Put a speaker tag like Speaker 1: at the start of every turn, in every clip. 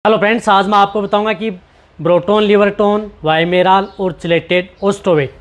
Speaker 1: Hello friends, आज मैं आपको बताऊंगा कि ब्रोटोन, लिवरटोन, वाइमेराल और चिलेटेड ओस्टोवेट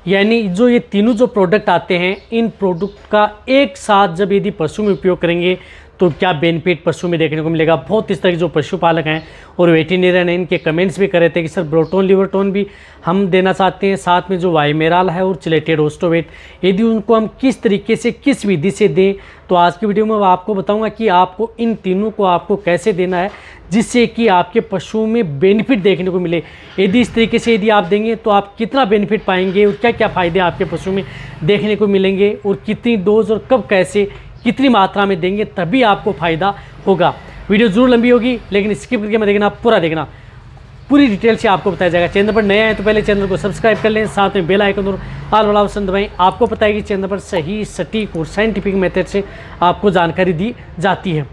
Speaker 1: यानी जो ये तीनों जो प्रोडक्ट आते हैं, इन प्रोडक्ट का एक साथ जब यदि पशु में उपयोग करेंगे तो क्या बेनिफिट पशु में देखने को मिलेगा। बहुत इस तरह के जो पशुपालक हैं और वेटेरिनियन हैं, इनके कमेंट्स भी कर रहे थे कि सर ब्रोटोन, लिवरटोन भी हम देना चाहते हैं, साथ में जो वाइमेराल है और चिलेटेड ओस्टोवेट यदि उनको हम किस तरीके से, किस विधि से दें। तो आज की वीडियो में मैं आपको बताऊंगा कि आपको इन तीनों को आपको कैसे देना है जिससे कि आपके पशुओं में बेनिफिट देखने को मिले। यदि इस तरीके से यदि आप देंगे तो आप कितना बेनिफिट पाएंगे और क्या क्या फ़ायदे आपके पशु में देखने को मिलेंगे और कितनी डोज और कब कैसे कितनी मात्रा में देंगे तभी आपको फ़ायदा होगा। वीडियो ज़रूर लंबी होगी लेकिन स्किप करके मत देखना, पूरा देखना, पूरी डिटेल से आपको बताया जाएगा। चैनल पर नए हैं तो पहले चैनल को सब्सक्राइब कर लें, साथ में बेल आइकन और ऑल वाला ऑप्शन दबाएं। आपको पता है कि चैनल पर सही, सटीक और साइंटिफिक मेथड से आपको जानकारी दी जाती है।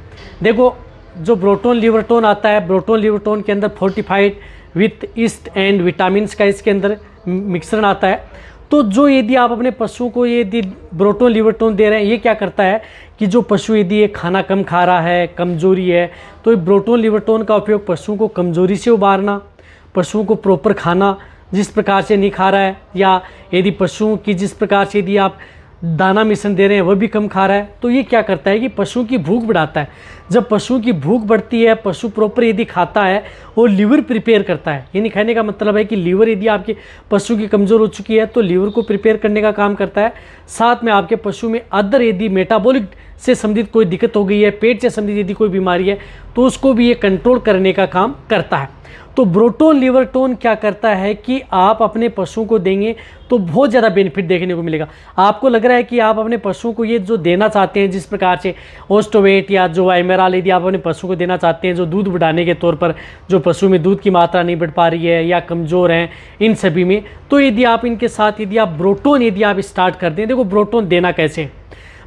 Speaker 1: देखो, जो ब्रोटोन लिवरटोन आता है, ब्रोटोन लिवरटोन के अंदर fortified with east and vitamins का इसके अंदर मिश्रण आता है। तो जो यदि आप अपने पशुओं को यदि ब्रोटोन लिवरटोन दे रहे हैं, ये क्या करता है कि जो पशु यदि ये खाना कम खा रहा है, कमजोरी है, तो ये ब्रोटोन लिवरटोन का उपयोग पशुओं को कमजोरी से उबारना, पशुओं को प्रॉपर खाना जिस प्रकार से नहीं खा रहा है, या यदि पशुओं की जिस प्रकार से यदि आप दाना मिश्रण दे रहे हैं वह भी कम खा रहा है, तो ये क्या करता है कि पशुओं की भूख बढ़ाता है। जब पशुओं की भूख बढ़ती है, पशु प्रॉपर यदि खाता है और लीवर प्रिपेयर करता है, यानी कहने का मतलब है कि लीवर यदि आपके पशु की कमज़ोर हो चुकी है तो लीवर को प्रिपेयर करने का काम करता है। साथ में आपके पशु में अदर यदि मेटाबॉलिक से संबंधित कोई दिक्कत हो गई है, पेट से संबंधित यदि कोई बीमारी है तो उसको भी ये कंट्रोल करने का काम करता है। तो ब्रोटोन लिवरटोन क्या करता है कि आप अपने पशुओं को देंगे तो बहुत ज़्यादा बेनिफिट देखने को मिलेगा। आपको लग रहा है कि आप अपने पशुओं को ये जो देना चाहते हैं, जिस प्रकार से ओस्टोवेट या जो वाइमेराल यदि आप अपने पशु को देना चाहते हैं, जो दूध बढ़ाने के तौर पर जो पशु में दूध की मात्रा नहीं बढ़ पा रही है या कमज़ोर हैं, इन सभी में, तो यदि आप इनके साथ यदि आप ब्रोटोन यदि आप स्टार्ट कर दें। देखो, ब्रोटोन देना कैसे,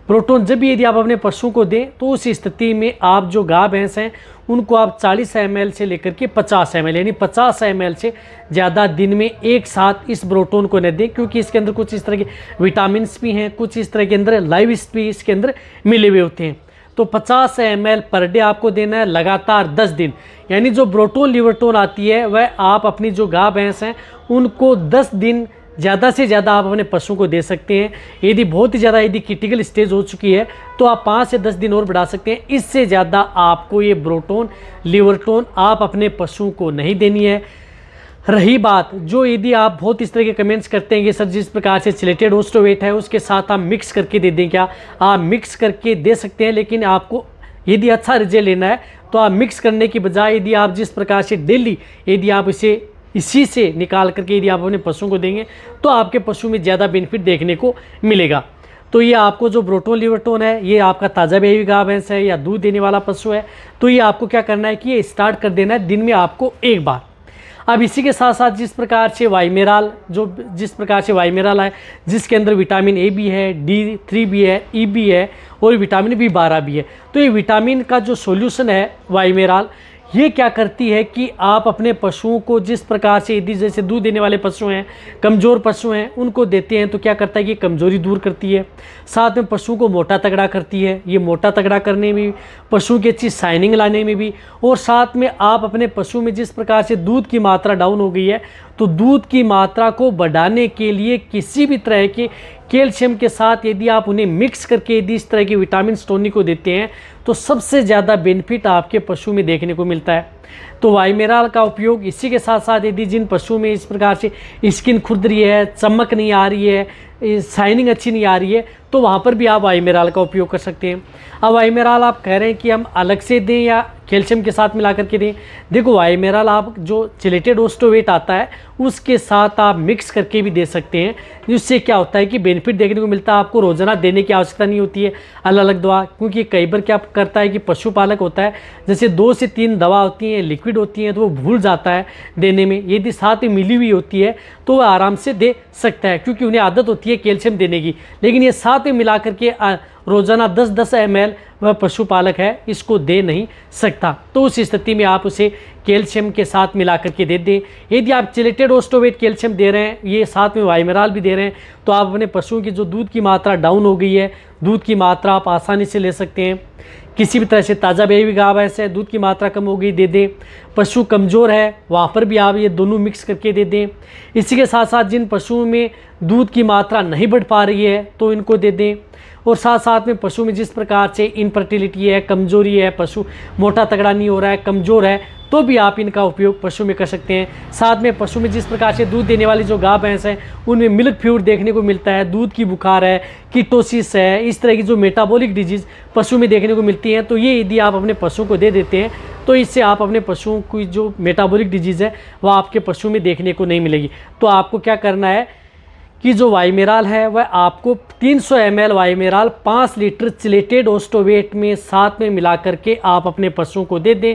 Speaker 1: प्रोटोन जब भी यदि आप अपने पशु को दें तो उस स्थिति में आप जो गाय भैंस हैं उनको आप 40 ml से लेकर के 50 ml यानी 50 ml से ज़्यादा दिन में एक साथ इस ब्रोटोन को न दें, क्योंकि इसके अंदर कुछ इस तरह के विटामिन भी हैं, कुछ इस तरह के अंदर लाइव्स भी इसके अंदर मिले हुए होते हैं। तो 50 ml पर डे आपको देना है लगातार 10 दिन। यानी जो ब्रोटोन लिवरटोन आती है वह आप अपनी जो गाय भैंस हैं उनको 10 दिन ज़्यादा से ज़्यादा आप अपने पशुओं को दे सकते हैं। यदि बहुत ही ज़्यादा यदि क्रिटिकल स्टेज हो चुकी है तो आप 5 से 10 दिन और बढ़ा सकते हैं। इससे ज़्यादा आपको ये ब्रोटोन लिवरटोन आप अपने पशुओं को नहीं देनी है। रही बात जो यदि आप बहुत इस तरह के कमेंट्स करते हैं कि सर जिस प्रकार से चिलेटेड ओस्टोवेट है उसके साथ आप मिक्स करके दे दें, क्या आप मिक्स करके दे सकते हैं, लेकिन आपको यदि अच्छा रिजल्ट लेना है तो आप मिक्स करने की बजाय यदि आप जिस प्रकार से डेली यदि आप इसी से निकाल करके यदि आप अपने पशुओं को देंगे तो आपके पशु में ज़्यादा बेनिफिट देखने को मिलेगा। तो ये आपको जो ब्रोटोन लिवरटोन है, ये आपका ताज़ा ब्याई गाय भैंस है या दूध देने वाला पशु है, तो ये आपको क्या करना है कि ये स्टार्ट कर देना है दिन में आपको एक बार। अब इसी के साथ साथ जिस प्रकार से वाइमेराल है, जिसके अंदर विटामिन ए भी है, D3 भी है, ई भी है और विटामिन B12 भी है, तो ये विटामिन का जो सॉल्यूशन है वाइमेराल, ये क्या करती है कि आप अपने पशुओं को जिस प्रकार से यदि जैसे दूध देने वाले पशु हैं, कमज़ोर पशु हैं, उनको देते हैं तो क्या करता है कि कमज़ोरी दूर करती है, साथ में पशुओं को मोटा तगड़ा करती है। ये मोटा तगड़ा करने में भी, पशुओं की अच्छी शाइनिंग लाने में भी, और साथ में आप अपने पशु में जिस प्रकार से दूध की मात्रा डाउन हो गई है तो दूध की मात्रा को बढ़ाने के लिए किसी भी तरह के कैल्शियम के साथ यदि आप उन्हें मिक्स करके यदि इस तरह के विटामिन टॉनिक को देते हैं तो सबसे ज़्यादा बेनिफिट आपके पशु में देखने को मिलता है। तो वाइमेराल का उपयोग इसी के साथ साथ यदि जिन पशुओं में इस प्रकार से स्किन खुद रही है, चमक नहीं आ रही है, शाइनिंग अच्छी नहीं आ रही है, तो वहाँ पर भी आप वाइमेराल का उपयोग कर सकते हैं। अब वाइमेराल आप कह रहे हैं कि हम अलग से दें या कैल्शियम के साथ मिला करके दें। देखो, वाइमेराल आप जो चिलेटेड ओस्टोवेट आता है उसके साथ आप मिक्स करके भी दे सकते हैं, जिससे क्या होता है कि बेनिफिट देखने को मिलता है। आपको रोज़ाना देने की आवश्यकता नहीं होती है अलग अलग दवा, क्योंकि कई बार क्या करता है कि पशुपालक होता है जैसे 2 से 3 दवा होती हैं, लिक्विड होती हैं, तो वो भूल जाता है देने में। यदि साथ में मिली हुई होती है तो वह आराम से दे सकता है, क्योंकि उन्हें आदत होती है कैल्शियम देने की। लेकिन ये साथ में मिला करके रोज़ाना 10-10 ml वह पशुपालक है इसको दे नहीं सकता। तो उस स्थिति में आप उसे कैल्शियम के साथ मिला करके दे दें। यदि आप चिलेटेड ओस्टोवेट कैल्शियम दे रहे हैं, ये साथ में वाइमेराल भी दे रहे हैं, तो आप अपने पशुओं की जो दूध की मात्रा डाउन हो गई है, दूध की मात्रा आप आसानी से ले सकते हैं। किसी भी तरह से ताज़ा ब्याई हुई गाय भैंस है, दूध की मात्रा कम हो गई, दे दें। पशु कमज़ोर है, वहाँ पर भी आप ये दोनों मिक्स करके दे दें। इसी के साथ साथ जिन पशुओं में दूध की मात्रा नहीं बढ़ पा रही है तो इनको दे दें। और साथ साथ में पशु में जिस प्रकार से इनफर्टिलिटी है, कमजोरी है, पशु मोटा तगड़ा नहीं हो रहा है, कमज़ोर है, तो भी आप इनका उपयोग पशु में कर सकते हैं। साथ में पशु में जिस प्रकार से दूध देने वाली जो गाय भैंस है उनमें मिल्क फ्यूड देखने को मिलता है, दूध की बुखार है, कीटोसिस है, इस तरह की जो मेटाबॉलिक डिजीज़ पशु में देखने को मिलती हैं, तो ये यदि आप अपने पशु को दे देते हैं तो इससे आप अपने पशुओं की जो मेटाबॉलिक डिजीज़ है वह आपके पशु में देखने को नहीं मिलेगी। तो आपको क्या करना है कि जो वाइमेराल है वह आपको 300 ml वाइमेराल 5 लीटर चिलेटेड ओस्टोवेट में साथ में मिला करके आप अपने पशुओं को दे दें।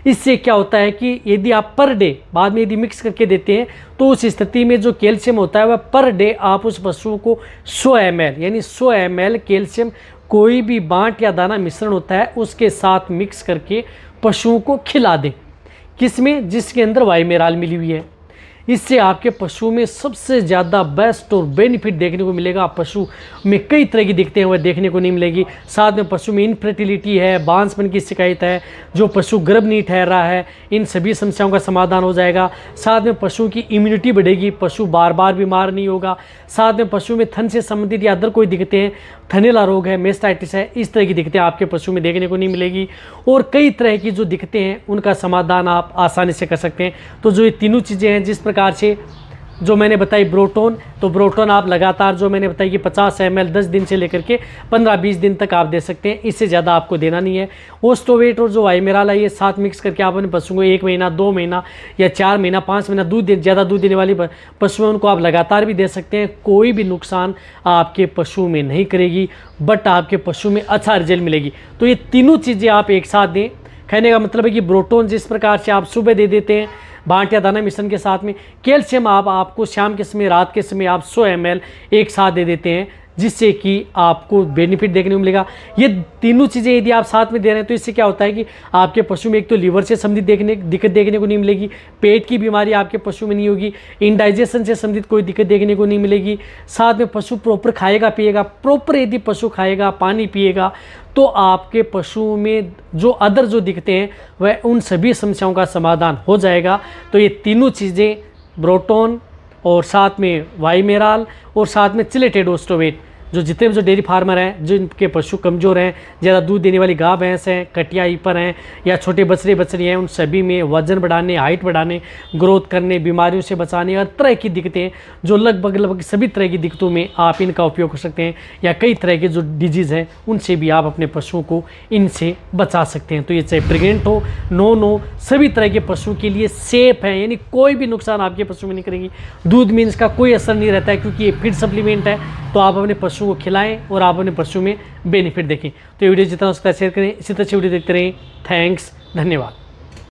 Speaker 1: इससे क्या होता है कि यदि आप पर डे बाद में यदि मिक्स करके देते हैं तो उस स्थिति में जो कैल्शियम होता है वह पर डे आप उस पशुओं को 100 ml यानी 100 ml कैल्शियम कोई भी बांट या दाना मिश्रण होता है उसके साथ मिक्स करके पशुओं को खिला दें। किसमें? जिसके अंदर वाइमेराल मिली हुई है। इससे आपके पशु में सबसे ज़्यादा बेस्ट और बेनिफिट देखने को मिलेगा। पशु में कई तरह की दिक्कतें वह देखने को नहीं मिलेगी। साथ में पशु में इनफर्टिलिटी है, बांझपन की शिकायत है, जो पशु गर्भ नहीं ठहर रहा है, इन सभी समस्याओं का समाधान हो जाएगा। साथ में पशु की इम्यूनिटी बढ़ेगी, पशु बार बार बीमार नहीं होगा। साथ में पशु में थन से संबंधित या अदर कोई दिक्कतें हैं, थनैला रोग है, मेस्टाइटिस है, इस तरह की दिक्कतें आपके पशु में देखने को नहीं मिलेगी। और कई तरह की जो दिक्कतें हैं उनका समाधान आप आसानी से कर सकते हैं। तो जो ये तीनों चीज़ें हैं जिस प्रकार से जो मैंने बताई ब्रोटोन, तो ब्रोटोन आप लगातार जो मैंने बताई कि 50 ml 10 दिन से लेकर के 15-20 दिन तक आप दे सकते हैं, इससे ज़्यादा आपको देना नहीं है। ओस्टोवेट और जो वाइमेराल है ये साथ मिक्स करके आप अपने पशुओं को 1 महीना 2 महीना या 4 महीना 5 महीना ज़्यादा दूध देने वाली पशु उनको आप लगातार भी दे सकते हैं। कोई भी नुकसान आपके पशु में नहीं करेगी, बट आपके पशु में अच्छा रिजल्ट मिलेगी। तो ये तीनों चीज़ें आप एक साथ दें। कहने का मतलब है कि ब्रोटोन जिस प्रकार से आप सुबह दे देते हैं बांट या दाना मिश्रण के साथ में, कैल्शियम आपको शाम के समय रात के समय आप 100 ml एक साथ दे देते हैं, जिससे कि आपको बेनिफिट देखने को मिलेगा। ये तीनों चीज़ें यदि आप साथ में दे रहे हैं तो इससे क्या होता है कि आपके पशु में एक तो लीवर से संबंधित दिक्कत देखने को नहीं मिलेगी, पेट की बीमारी आपके पशु में नहीं होगी, इंडाइजेशन से संबंधित कोई दिक्कत देखने को नहीं मिलेगी। साथ में पशु प्रॉपर खाएगा पिएगा, प्रॉपर यदि पशु खाएगा पानी पिएगा तो आपके पशुओं में जो अदर जो दिक्कतें हैं वह उन सभी समस्याओं का समाधान हो जाएगा। तो ये तीनों चीज़ें ब्रोटोन और साथ में वाइमेराल और साथ में चिलेटेड ओस्टोवेट, जो जितने भी जो डेयरी फार्मर हैं जिनके पशु कमज़ोर हैं, ज़्यादा दूध देने वाली गाय भैंस हैं, कटिया ईपर हैं या छोटे बछड़े बछड़ी हैं, उन सभी में वजन बढ़ाने, हाइट बढ़ाने, ग्रोथ करने, बीमारियों से बचाने और तरह की दिक्कतें जो लगभग सभी तरह की दिक्कतों में आप इनका उपयोग कर सकते हैं। या कई तरह के जो डिजीज़ हैं उनसे भी आप अपने पशुओं को इनसे बचा सकते हैं। तो ये चाहे प्रेग्नेंट हो, नॉन हो, सभी तरह के पशुओं के लिए सेफ है, यानी कोई भी नुकसान आपके पशु में नहीं करेगी। दूध में इसका कोई असर नहीं रहता है क्योंकि ये फीड सप्लीमेंट है। तो आप अपने पशु को खिलाएं और आप अपने पशु में बेनिफिट देखें। तो ये वीडियो जितना हो सकता है शेयर करें। इसी तरह से वीडियो देखते रहें। थैंक्स, धन्यवाद।